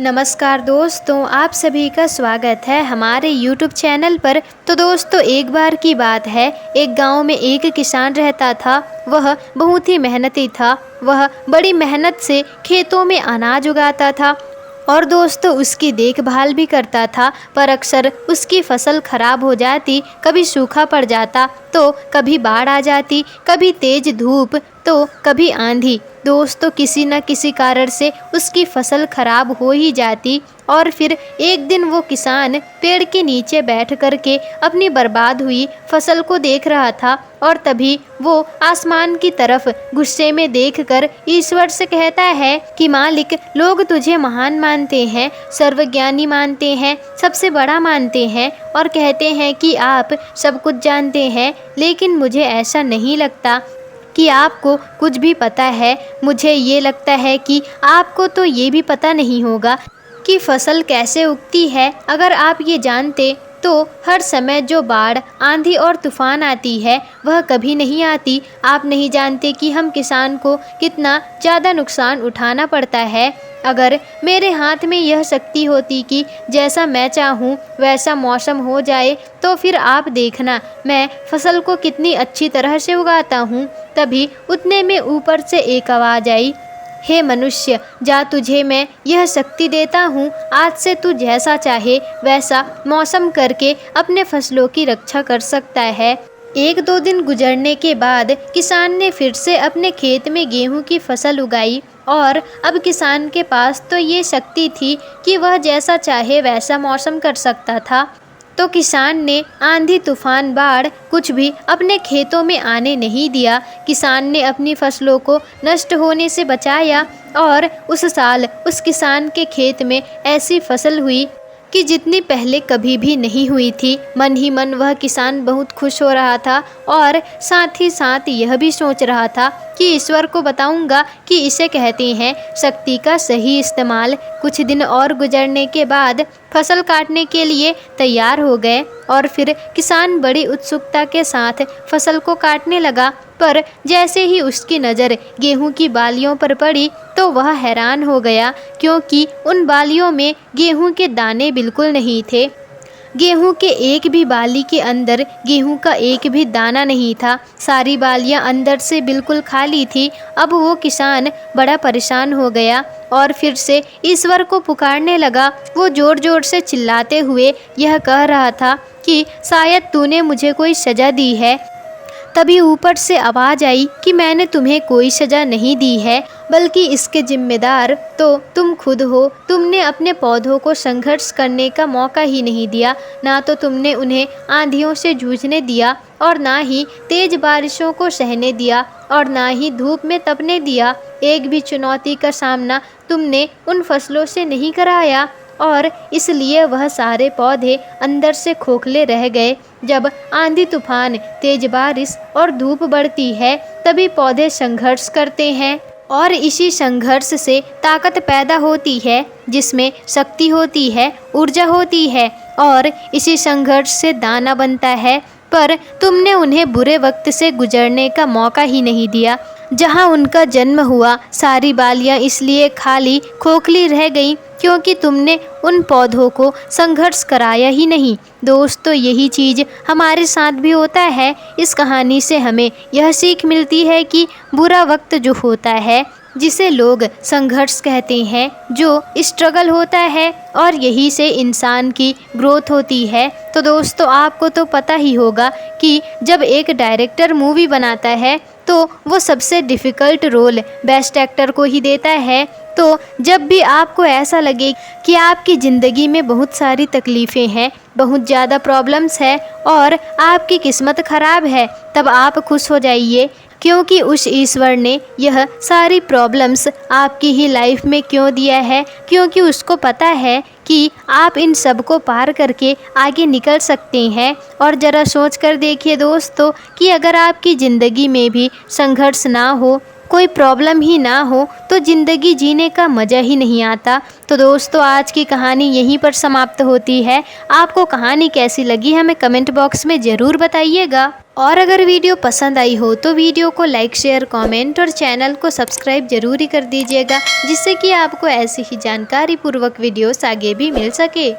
नमस्कार दोस्तों, आप सभी का स्वागत है हमारे YouTube चैनल पर। तो दोस्तों, एक बार की बात है, एक गांव में एक किसान रहता था। वह बहुत ही मेहनती था। वह बड़ी मेहनत से खेतों में अनाज उगाता था और दोस्तों उसकी देखभाल भी करता था। पर अक्सर उसकी फसल खराब हो जाती, कभी सूखा पड़ जाता तो कभी बाढ़ आ जाती, कभी तेज धूप तो कभी आंधी। दोस्तों किसी न किसी कारण से उसकी फसल खराब हो ही जाती और फिर एक दिन वो किसान पेड़ के नीचे बैठ कर के अपनी बर्बाद हुई फसल को देख रहा था और तभी वो आसमान की तरफ गुस्से में देखकर ईश्वर से कहता है कि मालिक, लोग तुझे महान मानते हैं, सर्वज्ञानी मानते हैं, सबसे बड़ा मानते हैं और कहते हैं कि आप सब कुछ जानते हैं, लेकिन मुझे ऐसा नहीं लगता कि आपको कुछ भी पता है। मुझे ये लगता है कि आपको तो ये भी पता नहीं होगा कि फसल कैसे उगती है। अगर आप ये जानते तो हर समय जो बाढ़, आंधी और तूफान आती है वह कभी नहीं आती। आप नहीं जानते कि हम किसान को कितना ज़्यादा नुकसान उठाना पड़ता है। अगर मेरे हाथ में यह शक्ति होती कि जैसा मैं चाहूँ वैसा मौसम हो जाए तो फिर आप देखना मैं फसल को कितनी अच्छी तरह से उगाता हूँ। तभी उतने में ऊपर से एक आवाज़ आई, हे मनुष्य, जा तुझे मैं यह शक्ति देता हूँ, आज से तू जैसा चाहे वैसा मौसम करके अपने फसलों की रक्षा कर सकता है। एक दो दिन गुजरने के बाद किसान ने फिर से अपने खेत में गेहूं की फसल उगाई और अब किसान के पास तो ये शक्ति थी कि वह जैसा चाहे वैसा मौसम कर सकता था। तो किसान ने आंधी, तूफान, बाढ़ कुछ भी अपने खेतों में आने नहीं दिया। किसान ने अपनी फसलों को नष्ट होने से बचाया और उस साल उस किसान के खेत में ऐसी फसल हुई कि जितनी पहले कभी भी नहीं हुई थी। मन ही मन वह किसान बहुत खुश हो रहा था और साथ ही साथ यह भी सोच रहा था कि ईश्वर को बताऊंगा कि इसे कहते हैं शक्ति का सही इस्तेमाल। कुछ दिन और गुजरने के बाद फसल काटने के लिए तैयार हो गए और फिर किसान बड़ी उत्सुकता के साथ फसल को काटने लगा। पर जैसे ही उसकी नज़र गेहूं की बालियों पर पड़ी तो वह हैरान हो गया, क्योंकि उन बालियों में गेहूं के दाने बिल्कुल नहीं थे। गेहूं के एक भी बाली के अंदर गेहूं का एक भी दाना नहीं था। सारी बालियां अंदर से बिल्कुल खाली थी। अब वो किसान बड़ा परेशान हो गया और फिर से ईश्वर को पुकारने लगा। वो ज़ोर ज़ोर से चिल्लाते हुए यह कह रहा था कि शायद तूने मुझे कोई सज़ा दी है। तभी ऊपर से आवाज़ आई कि मैंने तुम्हें कोई सज़ा नहीं दी है, बल्कि इसके जिम्मेदार तो तुम खुद हो। तुमने अपने पौधों को संघर्ष करने का मौका ही नहीं दिया। ना तो तुमने उन्हें आंधियों से जूझने दिया और ना ही तेज बारिशों को सहने दिया और ना ही धूप में तपने दिया। एक भी चुनौती का सामना तुमने उन फसलों से नहीं कराया और इसलिए वह सारे पौधे अंदर से खोखले रह गए। जब आंधी, तूफान, तेज बारिश और धूप बढ़ती है तभी पौधे संघर्ष करते हैं और इसी संघर्ष से ताकत पैदा होती है, जिसमें शक्ति होती है, ऊर्जा होती है और इसी संघर्ष से दाना बनता है। पर तुमने उन्हें बुरे वक्त से गुजरने का मौका ही नहीं दिया। जहाँ उनका जन्म हुआ सारी बालियाँ इसलिए खाली खोखली रह गईं क्योंकि तुमने उन पौधों को संघर्ष कराया ही नहीं। दोस्तों, यही चीज़ हमारे साथ भी होता है। इस कहानी से हमें यह सीख मिलती है कि बुरा वक्त जो होता है, जिसे लोग संघर्ष कहते हैं, जो स्ट्रगल होता है और यही से इंसान की ग्रोथ होती है। तो दोस्तों, आपको तो पता ही होगा कि जब एक डायरेक्टर मूवी बनाता है तो वो सबसे डिफ़िकल्ट रोल बेस्ट एक्टर को ही देता है। तो जब भी आपको ऐसा लगे कि आपकी ज़िंदगी में बहुत सारी तकलीफ़ें हैं, बहुत ज़्यादा प्रॉब्लम्स है और आपकी किस्मत ख़राब है, तब आप खुश हो जाइए, क्योंकि उस ईश्वर ने यह सारी प्रॉब्लम्स आपकी ही लाइफ में क्यों दिया है, क्योंकि उसको पता है कि आप इन सब को पार करके आगे निकल सकते हैं। और ज़रा सोच कर देखिए दोस्तों कि अगर आपकी ज़िंदगी में भी संघर्ष ना हो, कोई प्रॉब्लम ही ना हो, तो ज़िंदगी जीने का मज़ा ही नहीं आता। तो दोस्तों, आज की कहानी यहीं पर समाप्त होती है। आपको कहानी कैसी लगी हमें कमेंट बॉक्स में ज़रूर बताइएगा। और अगर वीडियो पसंद आई हो तो वीडियो को लाइक शेयर कमेंट और चैनल को सब्सक्राइब जरूर ही कर दीजिएगा, जिससे कि आपको ऐसी ही जानकारी पूर्वक वीडियोस आगे भी मिल सके।